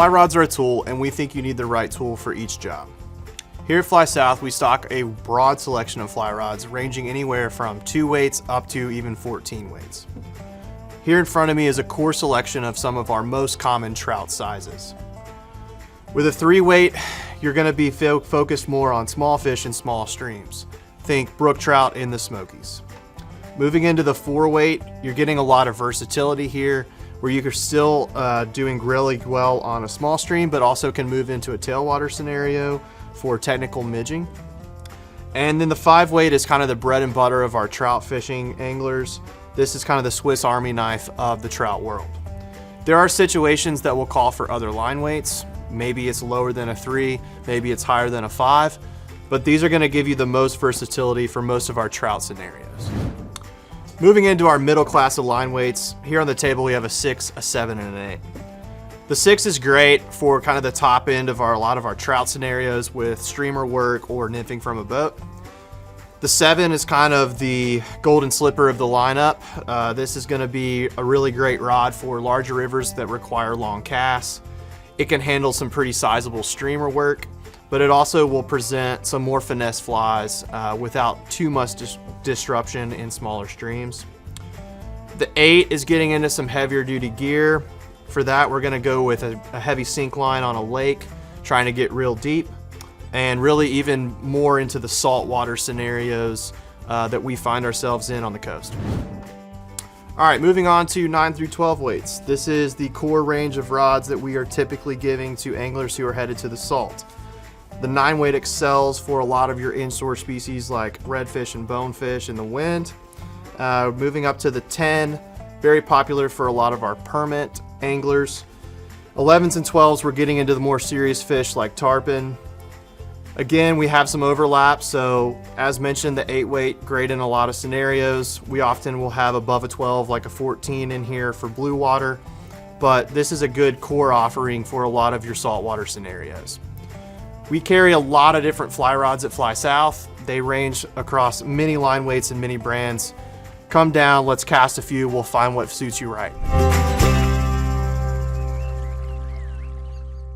Fly rods are a tool, and we think you need the right tool for each job. Here at Fly South, we stock a broad selection of fly rods ranging anywhere from 2 weights up to even 14 weights. Here in front of me is a core selection of some of our most common trout sizes. With a 3 weight, you're going to be focused more on small fish and small streams. Think brook trout in the Smokies. Moving into the 4 weight, you're getting a lot of versatility here, where you are still doing really well on a small stream, but also can move into a tailwater scenario for technical midging. And then the 5 weight is kind of the bread and butter of our trout fishing anglers. This is kind of the Swiss Army knife of the trout world. There are situations that will call for other line weights. Maybe it's lower than a 3, maybe it's higher than a 5, but these are going to give you the most versatility for most of our trout scenarios. Moving into our middle class of line weights, here on the table we have a 6, a 7, and an 8. The 6 is great for kind of the top end of a lot of our trout scenarios with streamer work or nymphing from a boat. The 7 is kind of the golden slipper of the lineup. This is going to be a really great rod for larger rivers that require long casts. It can handle some pretty sizable streamer work, but it also will present some more finesse flies without too much disruption in smaller streams. The 8 is getting into some heavier duty gear. For that, we're going to go with a heavy sink line on a lake, trying to get real deep, and really even more into the saltwater scenarios that we find ourselves in on the coast. All right, moving on to 9 through 12 weights. This is the core range of rods that we are typically giving to anglers who are headed to the salt. The 9 weight excels for a lot of your inshore species like redfish and bonefish in the wind. Moving up to the 10, very popular for a lot of our permit anglers. 11s and 12s, we're getting into the more serious fish like tarpon. Again, we have some overlap, so as mentioned, the 8 weight, great in a lot of scenarios. We often will have above a 12, like a 14 in here for blue water, but this is a good core offering for a lot of your saltwater scenarios. We carry a lot of different fly rods at Fly South. They range across many line weights and many brands. Come down, let's cast a few, we'll find what suits you right.